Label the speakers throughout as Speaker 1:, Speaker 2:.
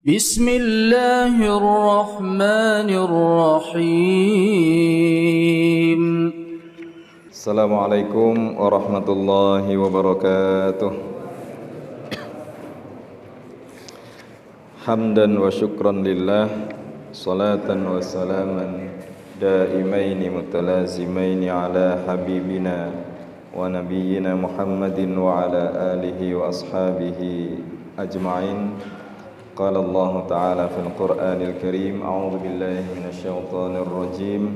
Speaker 1: Bismillahirrahmanirrahim.
Speaker 2: Assalamualaikum warahmatullahi wabarakatuh. Hamdan wa syukran lillah, salatan wa salaman daimaini mutalazimaini ala habibina wa nabiyyina Muhammadin wa ala alihi wa ashabihi ajma'in. Qala Allah Ta'ala fil Qur'anil Karim, a'udzu billahi minasyaitonir rajim.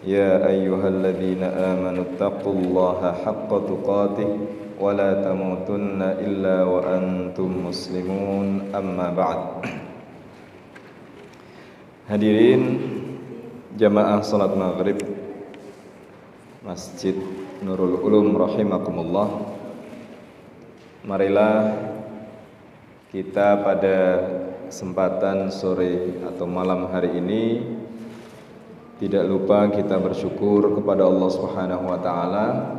Speaker 2: Ya ayyuhalladzina amanu taqullaha haqqa tuqatih wa la tamutunna illa wa antum muslimun, amma ba'd. Hadirin jamaah salat maghrib Masjid Nurul Ulum rahimakumullah, marilah kita pada kesempatan sore atau malam hari ini tidak lupa kita bersyukur kepada Allah Subhanahu wa taala,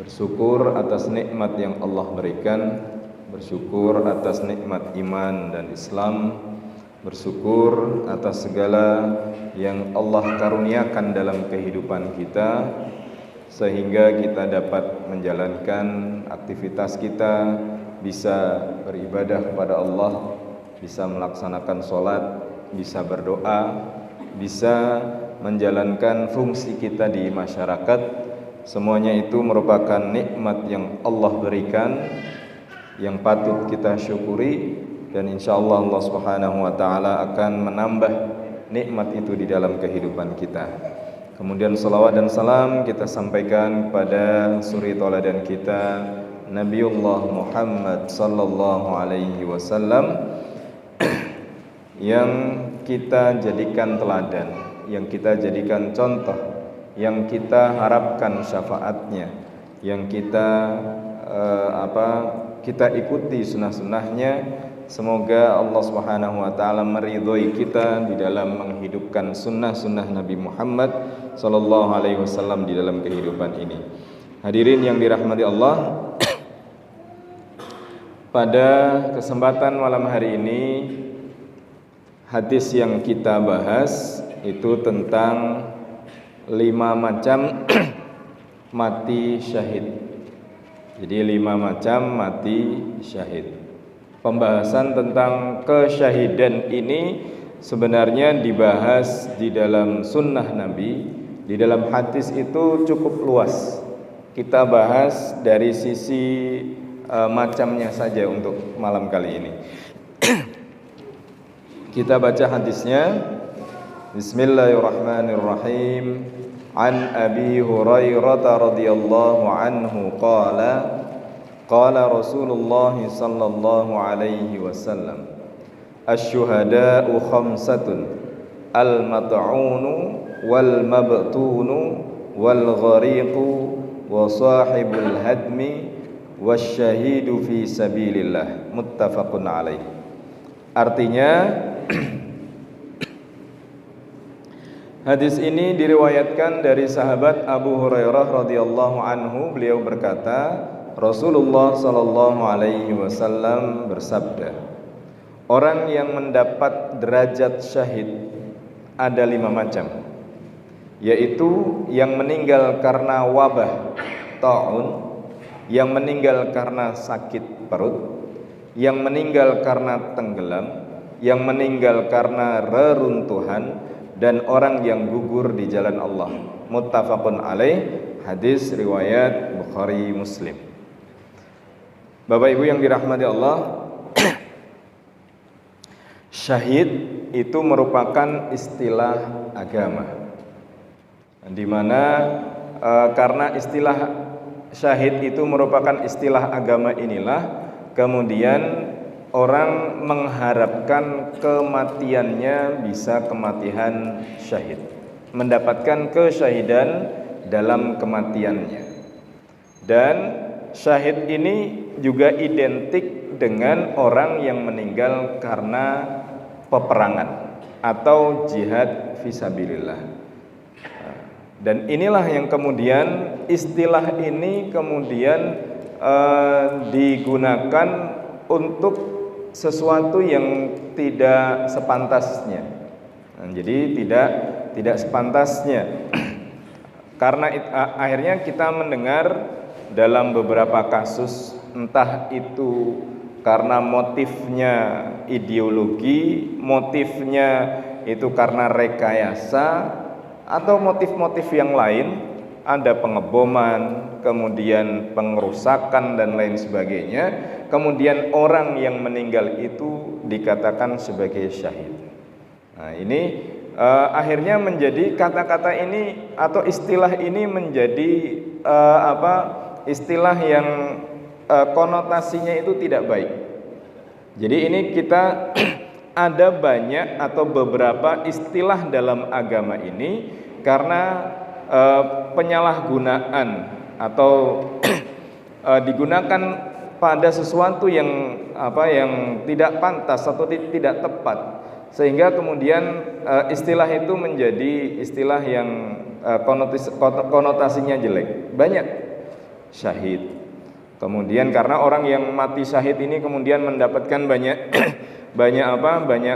Speaker 2: bersyukur atas nikmat yang Allah berikan, bersyukur atas nikmat iman dan Islam, bersyukur atas segala yang Allah karuniakan dalam kehidupan kita sehingga kita dapat menjalankan aktivitas kita, bisa beribadah kepada Allah, bisa melaksanakan sholat, bisa berdoa, bisa menjalankan fungsi kita di masyarakat. Semuanya itu merupakan nikmat yang Allah berikan, yang patut kita syukuri, dan insyaallah Allah Subhanahu wa taala akan menambah nikmat itu di dalam kehidupan kita. Kemudian salawat dan salam kita sampaikan kepada suri tauladan kita, Nabiullah Muhammad sallallahu alaihi wasallam, yang kita jadikan teladan, yang kita jadikan contoh, yang kita harapkan syafaatnya, yang kita kita ikuti sunnah-sunnahnya. Semoga Allah Subhanahu wa taala meridhoi kita di dalam menghidupkan sunnah-sunnah Nabi Muhammad sallallahu alaihi wasallam di dalam kehidupan ini. Hadirin yang dirahmati Allah, pada kesempatan malam hari ini hadis yang kita bahas itu tentang 5 macam mati syahid. Jadi 5 macam mati syahid. Pembahasan tentang kesyahidan ini sebenarnya dibahas di dalam sunnah Nabi, di dalam hadis itu cukup luas. Kita bahas dari sisi macamnya saja untuk malam kali ini. Kita baca hadisnya. Bismillahirrahmanirrahim. An Abi Hurairah radhiyallahu anhu qala qala Rasulullah sallallahu alaihi wasallam, asy-syuhada'u khamsatun, al-mat'unu wal mabtunu wal ghariqu wa sahibul hadmi wasyahidu fi sabilillah, muttafaqun alaih. Artinya hadis ini diriwayatkan dari sahabat Abu Hurairah radhiyallahu anhu. Beliau berkata, Rasulullah sallallahu alaihi wasallam bersabda, orang yang mendapat derajat syahid ada 5 macam, yaitu yang meninggal karena wabah ta'un, yang meninggal karena sakit perut, yang meninggal karena tenggelam, yang meninggal karena reruntuhan, dan orang yang gugur di jalan Allah. Muttafaqun alaih. Hadis riwayat Bukhari Muslim. Bapak Ibu yang dirahmati Allah, syahid itu merupakan istilah agama, di mana karena istilah syahid itu merupakan istilah agama inilah kemudian orang mengharapkan kematiannya bisa kematian syahid, mendapatkan kesyahidan dalam kematiannya. Dan syahid ini juga identik dengan orang yang meninggal karena peperangan atau jihad fisabilillah. Dan inilah yang kemudian istilah ini kemudian digunakan untuk sesuatu yang tidak sepantasnya. Nah, jadi tidak sepantasnya. Karena akhirnya kita mendengar dalam beberapa kasus, entah itu karena motifnya ideologi, motifnya itu karena rekayasa, atau motif-motif yang lain, ada pengeboman, kemudian pengerusakan dan lain sebagainya, kemudian orang yang meninggal itu dikatakan sebagai syahid. Nah, ini akhirnya menjadi kata-kata ini atau istilah ini menjadi istilah yang konotasinya itu tidak baik. Jadi ini kita ada banyak atau beberapa istilah dalam agama ini karena penyalahgunaan atau digunakan pada sesuatu yang tidak pantas atau tidak tepat, sehingga kemudian istilah itu menjadi istilah yang konotasinya jelek. Banyak syahid, kemudian karena orang yang mati syahid ini kemudian mendapatkan banyak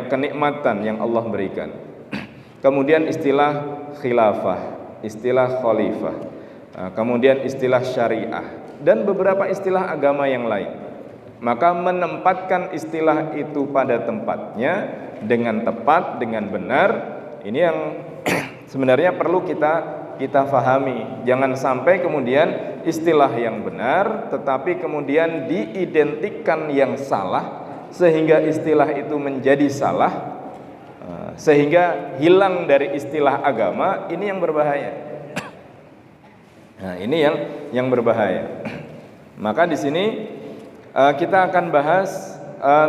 Speaker 2: kenikmatan yang Allah berikan. Kemudian istilah khilafah, istilah khalifah, kemudian istilah syariah, dan beberapa istilah agama yang lain. Maka menempatkan istilah itu pada tempatnya dengan tepat, dengan benar, ini yang sebenarnya perlu kita fahami. Jangan sampai kemudian istilah yang benar tetapi kemudian diidentikan yang salah, sehingga istilah itu menjadi salah, sehingga hilang dari istilah agama. Ini yang berbahaya. Nah, ini yang berbahaya. Maka di sini kita akan bahas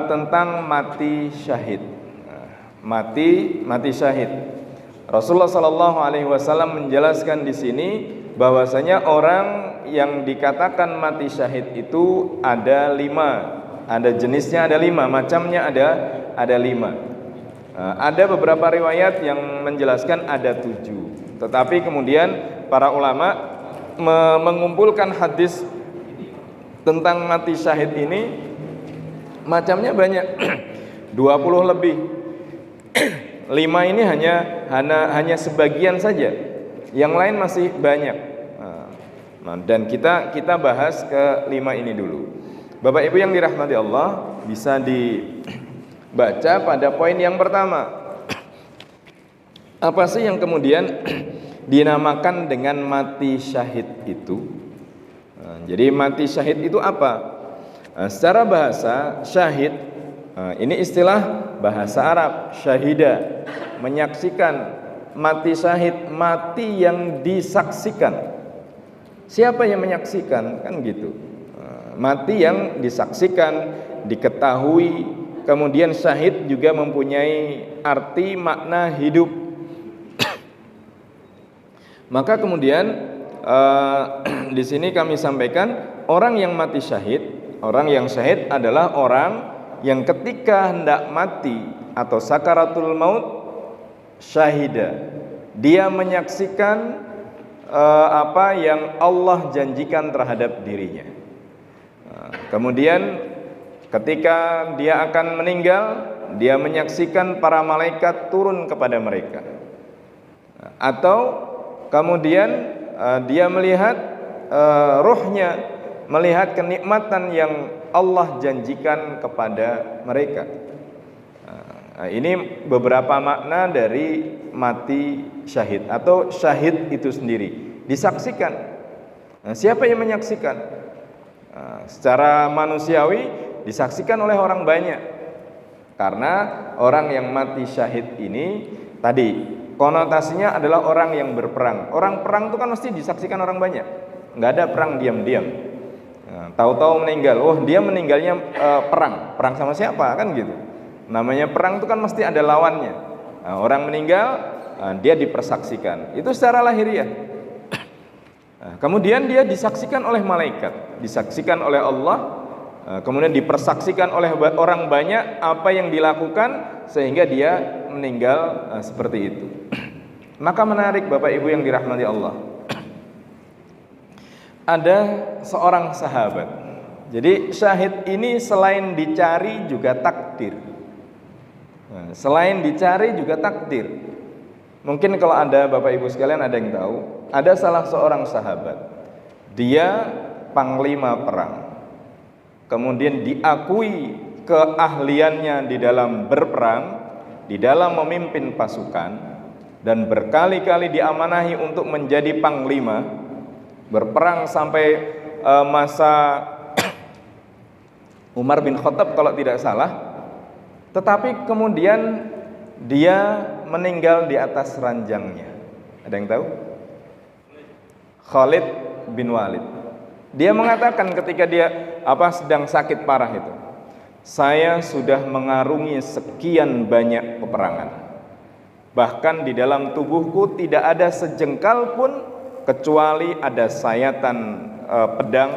Speaker 2: tentang mati syahid. Mati syahid. Rasulullah Shallallahu Alaihi Wasallam menjelaskan di sini bahwasanya orang yang dikatakan mati syahid itu ada 5, ada jenisnya, ada 5, macamnya ada 5. Ada beberapa riwayat yang menjelaskan ada 7, tetapi kemudian para ulama mengumpulkan hadis tentang mati syahid ini macamnya banyak, 20 lebih. 5 ini hanya sebagian saja, yang lain masih banyak. Dan kita bahas ke 5 ini dulu. Bapak Ibu yang dirahmati Allah, bisa dibaca pada poin yang pertama. Apa sih yang kemudian dinamakan dengan mati syahid itu? Jadi mati syahid itu apa? Secara bahasa syahid, ini istilah bahasa Arab, syahida, menyaksikan. Mati syahid, mati yang disaksikan. Siapa yang menyaksikan? Kan gitu. Mati yang disaksikan, diketahui. Kemudian syahid juga mempunyai arti makna hidup. Maka kemudian di sini kami sampaikan, orang yang mati syahid, orang yang syahid adalah orang yang ketika hendak mati atau sakaratul maut, syahida, dia menyaksikan apa yang Allah janjikan terhadap dirinya. Kemudian ketika dia akan meninggal, dia menyaksikan para malaikat turun kepada mereka. Atau kemudian dia melihat ruhnya, melihat kenikmatan yang Allah janjikan kepada mereka. Ini beberapa makna dari mati syahid atau syahid itu sendiri, disaksikan. Siapa yang menyaksikan? Secara manusiawi disaksikan oleh orang banyak, karena orang yang mati syahid ini tadi konotasinya adalah orang yang berperang. Orang perang itu kan mesti disaksikan orang banyak, nggak ada perang diam-diam. Tahu-tahu meninggal, oh dia meninggalnya perang sama siapa, kan gitu. Namanya perang itu kan mesti ada lawannya. Orang meninggal, dia dipersaksikan, itu secara lahiriah. Kemudian dia disaksikan oleh malaikat, disaksikan oleh Allah, kemudian dipersaksikan oleh orang banyak apa yang dilakukan sehingga dia meninggal seperti itu. Maka menarik Bapak Ibu yang dirahmati Allah, ada seorang sahabat. Jadi syahid ini selain dicari juga takdir. Nah, selain dicari juga takdir. Mungkin kalau ada Bapak Ibu sekalian ada yang tahu, ada salah seorang sahabat, dia panglima perang, kemudian diakui keahliannya di dalam berperang, di dalam memimpin pasukan, dan berkali-kali diamanahi untuk menjadi panglima, berperang sampai masa Umar bin Khattab kalau tidak salah. Tetapi kemudian dia meninggal di atas ranjangnya. Ada yang tahu? Khalid bin Walid. Dia mengatakan ketika dia sedang sakit parah itu, saya sudah mengarungi sekian banyak peperangan. Bahkan di dalam tubuhku tidak ada sejengkal pun kecuali ada sayatan pedang,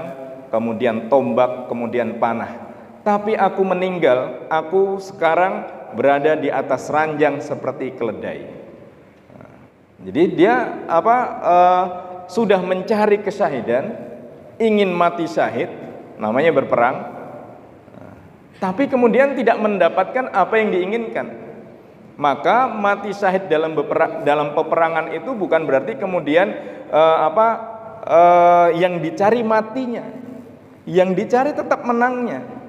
Speaker 2: kemudian tombak, kemudian panah. Tapi aku meninggal, aku sekarang berada di atas ranjang seperti keledai. Jadi dia sudah mencari kesyahidan, ingin mati syahid, namanya berperang. Tapi kemudian tidak mendapatkan apa yang diinginkan. Maka mati syahid dalam peperangan itu bukan berarti kemudian yang dicari matinya, yang dicari tetap menangnya.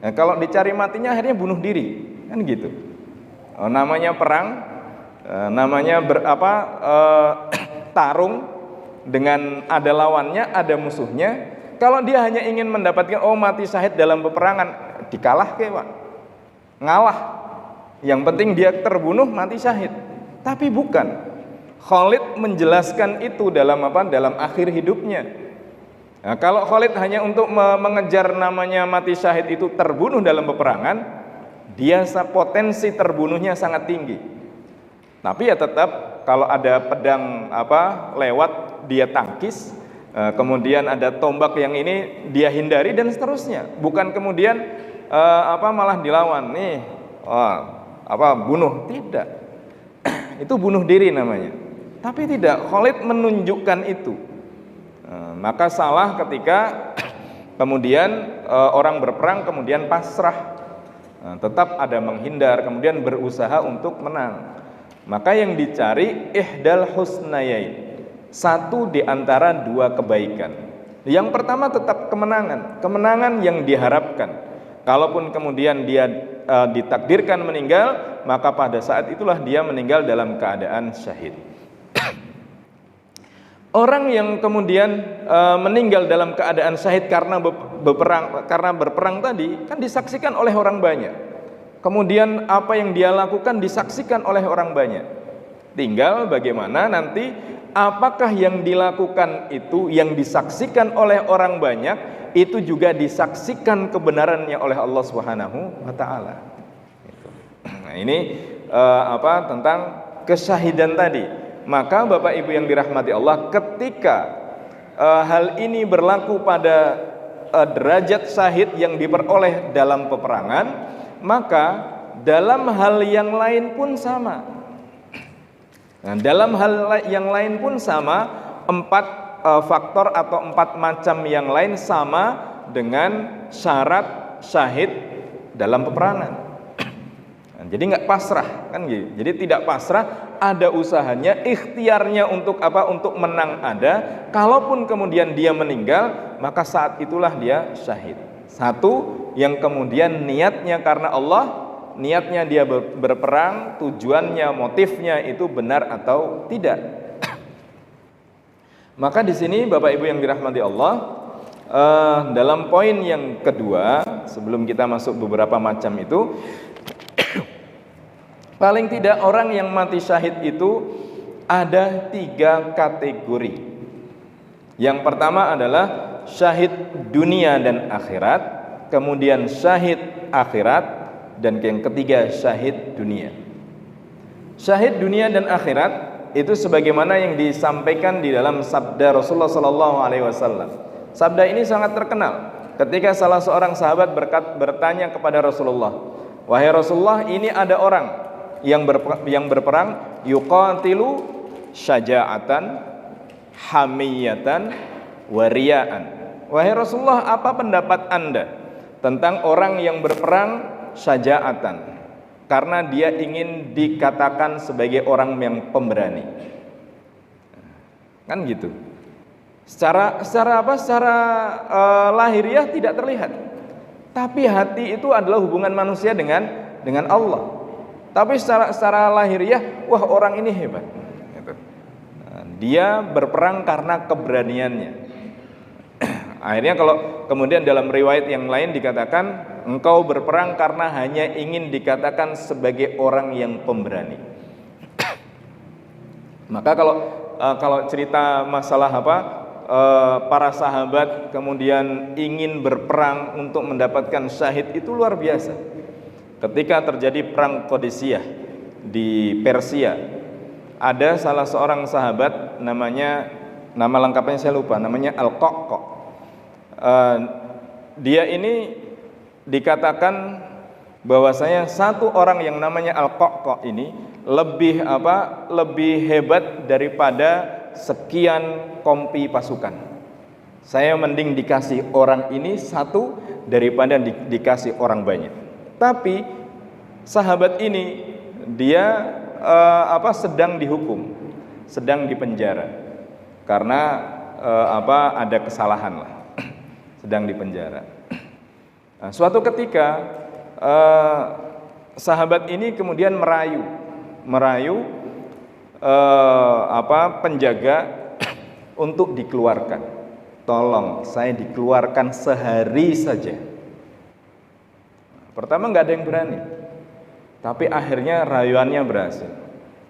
Speaker 2: Nah, kalau dicari matinya akhirnya bunuh diri, kan gitu. Namanya perang, namanya tarung dengan ada lawannya, ada musuhnya. Kalau dia hanya ingin mendapatkan mati syahid dalam peperangan, dikalah Pak, ngalah. Yang penting dia terbunuh, mati syahid. Tapi bukan. Khalid menjelaskan itu dalam akhir hidupnya. Nah, kalau Khalid hanya untuk mengejar namanya mati syahid itu terbunuh dalam peperangan, dia potensi terbunuhnya sangat tinggi. Tapi ya tetap kalau ada pedang lewat dia tangkis, kemudian ada tombak yang ini dia hindari dan seterusnya. Bukan kemudian malah dilawan nih, bunuh, tidak. Itu bunuh diri namanya. Tapi tidak, Khalid menunjukkan itu. Maka salah ketika kemudian orang berperang kemudian pasrah, tetap ada menghindar, kemudian berusaha untuk menang. Maka yang dicari ihdal husnayain, satu di antara dua kebaikan. Yang pertama tetap kemenangan yang diharapkan. Kalaupun kemudian dia ditakdirkan meninggal, maka pada saat itulah dia meninggal dalam keadaan syahid. Orang yang kemudian meninggal dalam keadaan syahid karena berperang tadi kan disaksikan oleh orang banyak. Kemudian apa yang dia lakukan disaksikan oleh orang banyak. Tinggal bagaimana nanti apakah yang dilakukan itu yang disaksikan oleh orang banyak itu juga disaksikan kebenarannya oleh Allah Subhanahu wa taala. Nah, ini tentang kesyahidan tadi. Maka Bapak Ibu yang dirahmati Allah, ketika hal ini berlaku pada derajat syahid yang diperoleh dalam peperangan, maka dalam hal yang lain pun sama. Nah, dalam hal yang lain pun sama, 4 faktor atau 4 macam yang lain sama dengan syarat syahid dalam peperangan. Nah, jadi nggak pasrah kan gitu. Jadi tidak pasrah, ada usahanya, ikhtiarnya untuk untuk menang ada. Kalaupun kemudian dia meninggal, maka saat itulah dia syahid. Satu, yang kemudian niatnya karena Allah, niatnya dia berperang, tujuannya, motifnya itu benar atau tidak. Maka di sini Bapak Ibu yang dirahmati Allah, dalam poin yang kedua, sebelum kita masuk beberapa macam itu, paling tidak orang yang mati syahid itu ada 3 kategori. Yang pertama adalah syahid dunia dan akhirat, kemudian syahid akhirat, dan yang ketiga syahid dunia. Syahid dunia dan akhirat itu sebagaimana yang disampaikan di dalam sabda Rasulullah SAW. Sabda ini sangat terkenal ketika salah seorang sahabat bertanya kepada Rasulullah, wahai Rasulullah, ini ada orang yang berperang, yuqatilu syaja'atan, hamiyatan, wariyaan. "Wahai Rasulullah, apa pendapat Anda tentang orang yang berperang syaja'atan karena dia ingin dikatakan sebagai orang yang pemberani?" Kan gitu. Secara lahiriah tidak terlihat. Tapi hati itu adalah hubungan manusia dengan Allah. Tapi secara lahiriah, wah orang ini hebat. Gitu. Dia berperang karena keberaniannya. Akhirnya kalau kemudian dalam riwayat yang lain dikatakan, engkau berperang karena hanya ingin dikatakan sebagai orang yang pemberani. Maka kalau cerita masalah para sahabat kemudian ingin berperang untuk mendapatkan syahid, itu luar biasa. Ketika terjadi perang Qadisiyah di Persia, ada salah seorang sahabat nama lengkapnya saya lupa, namanya Al-Qaqqa. Dia ini dikatakan bahwasanya satu orang yang namanya Al-Qaqqa ini lebih hebat daripada sekian kompi pasukan. Saya mending dikasih orang ini satu daripada dikasih orang banyak. Tapi sahabat ini dia sedang dihukum, sedang dipenjara karena ada kesalahan lah, sedang dipenjara. Nah, suatu ketika sahabat ini kemudian merayu penjaga untuk dikeluarkan. Tolong saya dikeluarkan sehari saja. Pertama nggak ada yang berani, tapi akhirnya rayuannya berhasil.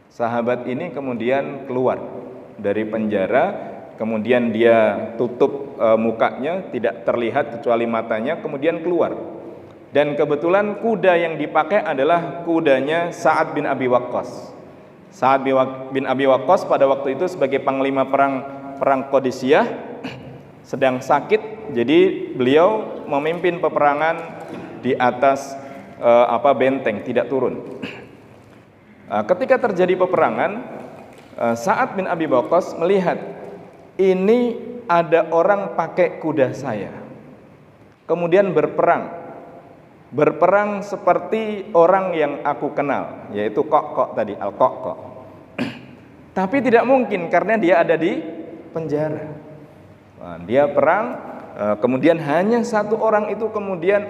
Speaker 2: Sahabat ini kemudian keluar dari penjara, kemudian dia tutup mukanya, tidak terlihat kecuali matanya, kemudian keluar. Dan kebetulan kuda yang dipakai adalah kudanya Sa'ad bin Abi Waqqas. Sa'ad bin Abi Waqqas pada waktu itu sebagai panglima perang Qadisiyah sedang sakit, jadi beliau memimpin peperangan di atas benteng, tidak turun. Ketika terjadi peperangan, Sa'ad bin Abi Waqqas melihat ini ada orang pakai kuda saya, kemudian berperang seperti orang yang aku kenal, yaitu Qaqqa tadi, Al-Qaqqa. Tapi tidak mungkin karena dia ada di penjara. Dia perang, kemudian hanya satu orang itu kemudian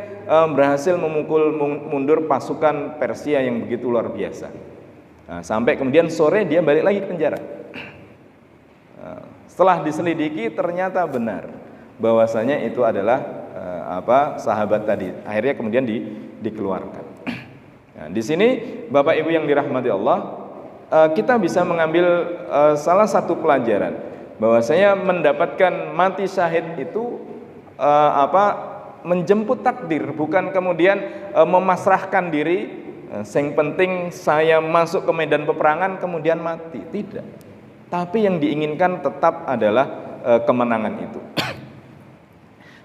Speaker 2: berhasil memukul mundur pasukan Persia yang begitu luar biasa. Sampai kemudian sore dia balik lagi ke penjara. Setelah diselidiki ternyata benar bahwasanya itu adalah sahabat tadi. Akhirnya kemudian dikeluarkan. Nah, di sini Bapak Ibu yang dirahmati Allah, kita bisa mengambil salah satu pelajaran bahwasanya mendapatkan mati syahid itu menjemput takdir, bukan kemudian memasrahkan diri. Yang penting saya masuk ke medan peperangan kemudian mati, tidak. Tapi yang diinginkan tetap adalah kemenangan itu.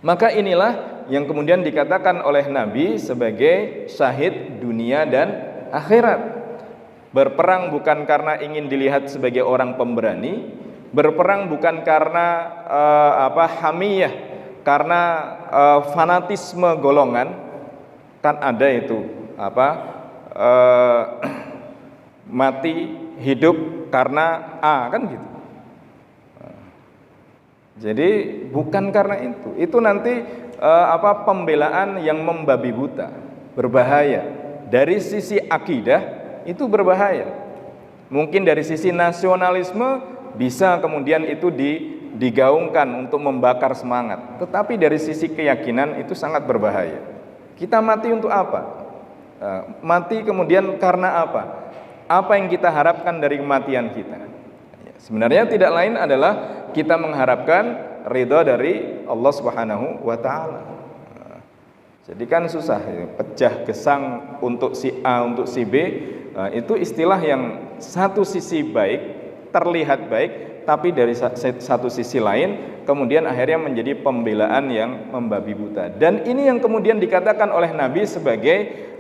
Speaker 2: Maka inilah yang kemudian dikatakan oleh Nabi sebagai syahid dunia dan akhirat. Berperang bukan karena ingin dilihat sebagai orang pemberani, berperang bukan karena hamiyah, karena fanatisme golongan. Kan ada itu mati hidup karena kan gitu. Jadi bukan karena itu nanti pembelaan yang membabi buta, berbahaya. Dari sisi akidah itu berbahaya. Mungkin dari sisi nasionalisme bisa kemudian itu digaungkan untuk membakar semangat. Tetapi dari sisi keyakinan itu sangat berbahaya. Kita mati untuk apa? Mati kemudian karena apa? Apa yang kita harapkan dari kematian kita? Sebenarnya tidak lain adalah kita mengharapkan ridha dari Allah Subhanahu wa taala. Jadi kan susah pecah gesang untuk si A, untuk si B. Itu istilah yang satu sisi baik, terlihat baik, tapi dari satu sisi lain kemudian akhirnya menjadi pembelaan yang membabi buta. Dan ini yang kemudian dikatakan oleh Nabi sebagai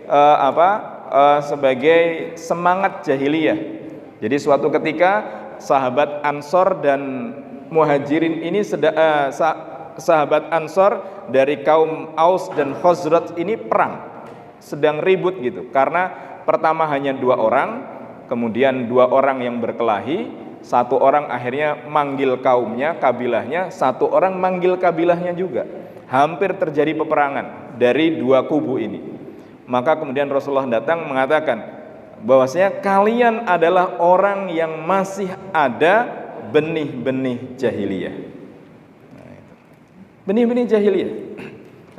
Speaker 2: sebagai semangat jahiliyah. Jadi suatu ketika sahabat Ansor dan Muhajirin ini sahabat Ansor dari kaum Aus dan Khazraj ini perang, sedang ribut gitu. Karena pertama hanya 2 orang, kemudian 2 orang yang berkelahi, 1 orang akhirnya manggil kaumnya, kabilahnya, 1 orang manggil kabilahnya juga. Hampir terjadi peperangan dari 2 kubu ini. Maka kemudian Rasulullah datang mengatakan bahwasanya kalian adalah orang yang masih ada benih-benih jahiliyah. Benih-benih jahiliyah.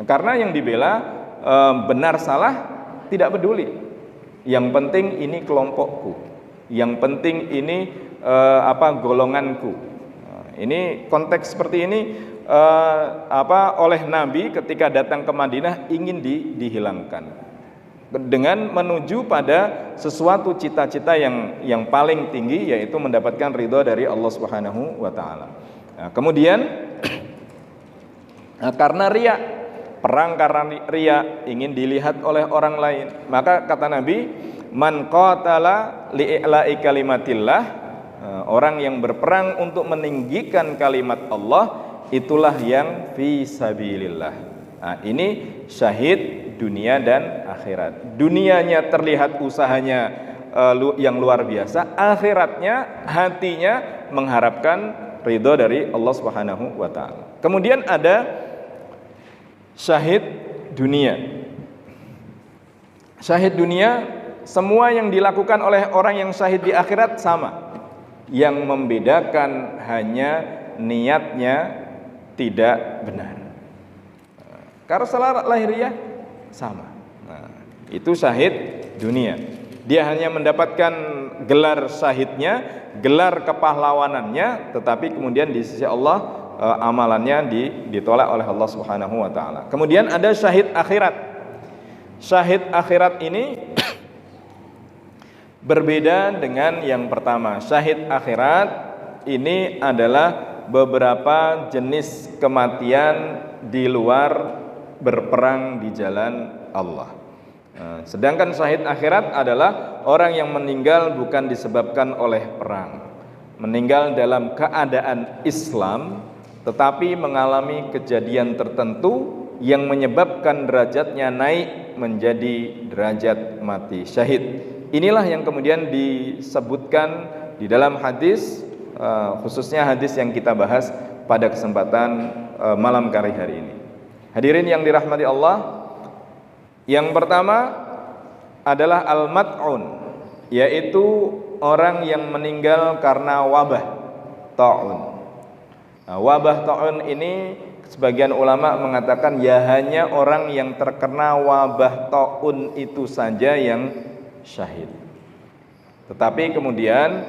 Speaker 2: Karena yang dibela benar salah tidak peduli. Yang penting ini kelompokku. Yang penting ini golonganku. Ini konteks seperti ini oleh Nabi ketika datang ke Madinah ingin dihilangkan dengan menuju pada sesuatu cita-cita yang paling tinggi, yaitu mendapatkan ridha dari Allah Subhanahu wa taala. Nah, kemudian karena riya, perang karena riya, ingin dilihat oleh orang lain, maka kata Nabi, man qatala li'ila'i kalimatillah, orang yang berperang untuk meninggikan kalimat Allah, itulah yang fi sabilillah. Nah, ini syahid dunia dan akhirat. Dunianya terlihat usahanya yang luar biasa, akhiratnya hatinya mengharapkan ridho dari Allah Subhanahu wa taala. Kemudian ada syahid dunia. Syahid dunia, semua yang dilakukan oleh orang yang syahid di akhirat sama. Yang membedakan hanya niatnya tidak benar. Karena salah lahiriah sama. Nah, itu syahid dunia. Dia hanya mendapatkan gelar syahidnya, gelar kepahlawanannya, tetapi kemudian di sisi Allah amalannya ditolak oleh Allah Subhanahu wa taala. Kemudian ada syahid akhirat. Syahid akhirat ini berbeda dengan yang pertama. Syahid akhirat ini adalah beberapa jenis kematian di luar berperang di jalan Allah. Sedangkan syahid akhirat adalah orang yang meninggal bukan disebabkan oleh perang, meninggal dalam keadaan Islam, tetapi mengalami kejadian tertentu yang menyebabkan derajatnya naik menjadi derajat mati syahid. Inilah yang kemudian disebutkan di dalam hadis, khususnya hadis yang kita bahas pada kesempatan malam hari ini. Hadirin yang dirahmati Allah, yang pertama adalah al-mat'un, yaitu orang yang meninggal karena wabah ta'un. Nah, wabah ta'un ini sebagian ulama mengatakan ya hanya orang yang terkena wabah ta'un itu saja yang syahid. Tetapi kemudian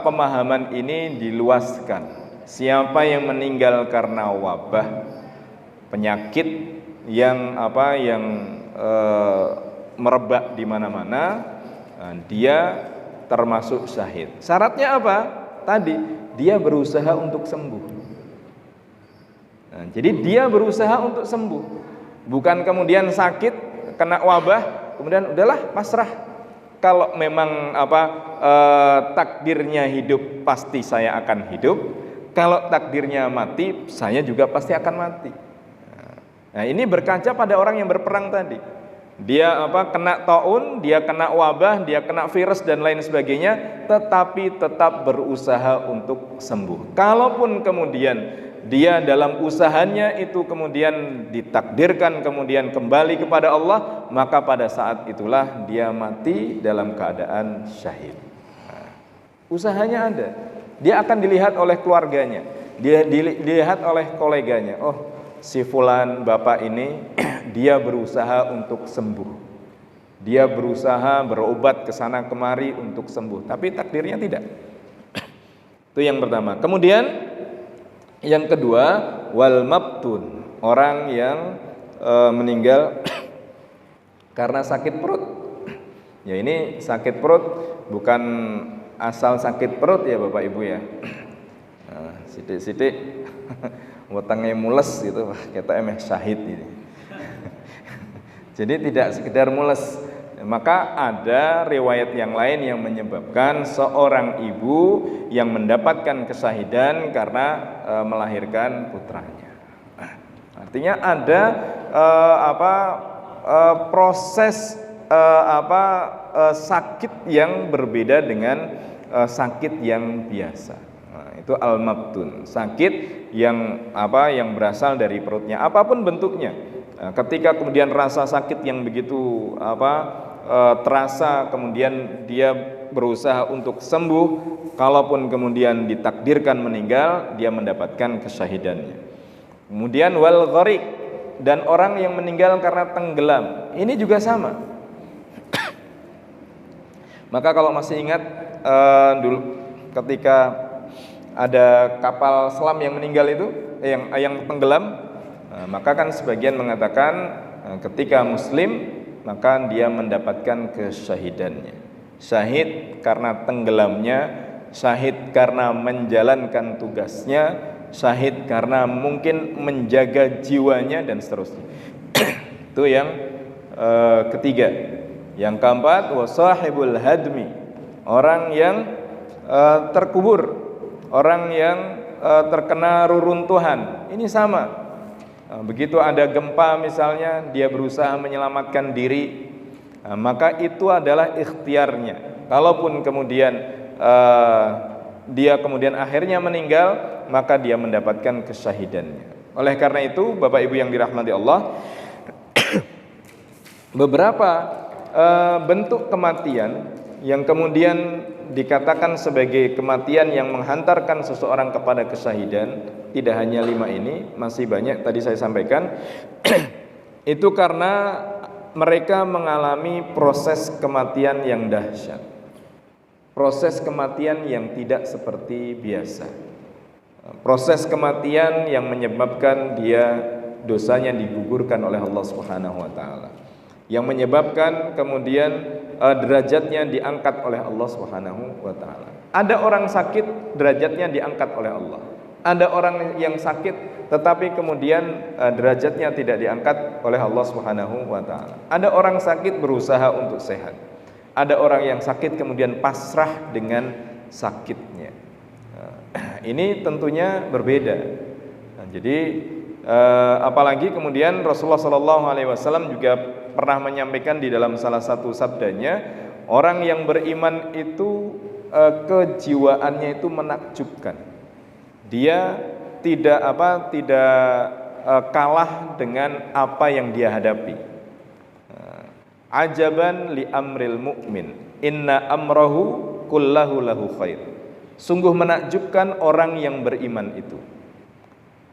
Speaker 2: pemahaman ini diluaskan. Siapa yang meninggal karena wabah, penyakit yang merebak di mana-mana, dia termasuk syahid. Syaratnya apa? Tadi dia berusaha untuk sembuh. Nah, jadi dia berusaha untuk sembuh, bukan kemudian sakit kena wabah kemudian udahlah pasrah. Kalau memang takdirnya hidup pasti saya akan hidup. Kalau takdirnya mati saya juga pasti akan mati. Nah, ini berkaca pada orang yang berperang tadi. Dia kena taun, dia kena wabah, dia kena virus dan lain sebagainya, tetapi tetap berusaha untuk sembuh. Kalaupun kemudian dia dalam usahanya itu kemudian ditakdirkan kemudian kembali kepada Allah, maka pada saat itulah dia mati dalam keadaan syahid. Nah, usahanya ada. Dia akan dilihat oleh keluarganya, dia dilihat oleh koleganya. Oh, si fulan bapak ini dia berusaha untuk sembuh. Dia berusaha berobat ke sana kemari untuk sembuh, tapi takdirnya tidak. Itu yang pertama. Kemudian yang kedua, wal mabtun, orang yang meninggal karena sakit perut. Ya, ini sakit perut bukan asal sakit perut ya Bapak Ibu ya. Nah, sidik-sidik wetenge mules gitu, kita emeh syahid ini. Jadi tidak sekedar mules, Maka ada riwayat yang lain yang menyebabkan seorang ibu yang mendapatkan kesahidan karena melahirkan putranya. Artinya ada proses sakit yang berbeda dengan sakit yang biasa. Nah, itu al-mabtun, sakit yang berasal dari perutnya, apapun bentuknya. Nah, ketika kemudian rasa sakit yang begitu terasa, kemudian dia berusaha untuk sembuh, kalaupun kemudian ditakdirkan meninggal, dia mendapatkan kesyahidannya. Kemudian wal gharik, dan orang yang meninggal karena tenggelam, ini juga sama. Maka kalau masih ingat dulu ketika ada kapal selam yang meninggal itu, yang tenggelam, maka kan sebagian mengatakan ketika muslim maka dia mendapatkan kesyahidannya. Syahid karena tenggelamnya, syahid karena menjalankan tugasnya, syahid karena mungkin menjaga jiwanya, dan seterusnya. Itu yang ketiga. Yang keempat, wasahibul hadmi, orang yang terkubur, orang yang terkena reruntuhan. Ini sama. Begitu ada gempa misalnya, dia berusaha menyelamatkan diri, maka itu adalah ikhtiarnya. Kalaupun kemudian dia kemudian akhirnya meninggal, maka dia mendapatkan kesyahidannya. Oleh karena itu, Bapak Ibu yang dirahmati Allah, beberapa bentuk kematian yang kemudian dikatakan sebagai kematian yang menghantarkan seseorang kepada kesyahidan, tidak hanya 5 ini, masih banyak tadi saya sampaikan. Itu karena mereka mengalami proses kematian yang dahsyat, proses kematian yang tidak seperti biasa, proses kematian yang menyebabkan dia dosanya digugurkan oleh Allah Subhanahu wa taala, yang menyebabkan kemudian derajatnya diangkat oleh Allah Subhanahu wa taala. Ada orang sakit, derajatnya diangkat oleh Allah. Ada orang yang sakit tetapi kemudian derajatnya tidak diangkat oleh Allah Subhanahu wa taala. Ada orang sakit berusaha untuk sehat. Ada orang yang sakit kemudian pasrah dengan sakitnya. Ini tentunya berbeda. Jadi apalagi kemudian Rasulullah SAW juga pernah menyampaikan di dalam salah satu sabdanya, orang yang beriman itu kejiwaannya itu menakjubkan. Dia tidak kalah dengan apa yang dia hadapi. Ajaban li amril mu'min, inna amrahu kullahu lahu khair. Sungguh menakjubkan orang yang beriman itu.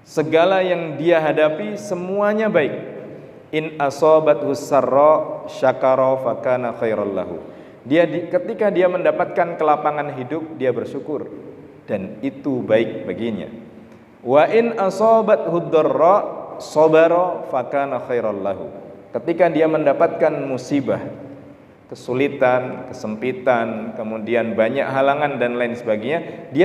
Speaker 2: Segala yang dia hadapi semuanya baik. In asobathu sarra syakara fakana khairal lahu. Ketika dia mendapatkan kelapangan hidup, dia bersyukur dan itu baik baginya. Wa in asobathu dharra sabara fakana khairal lahu. Ketika dia mendapatkan musibah, kesulitan, kesempitan, kemudian banyak halangan dan lain sebagainya, dia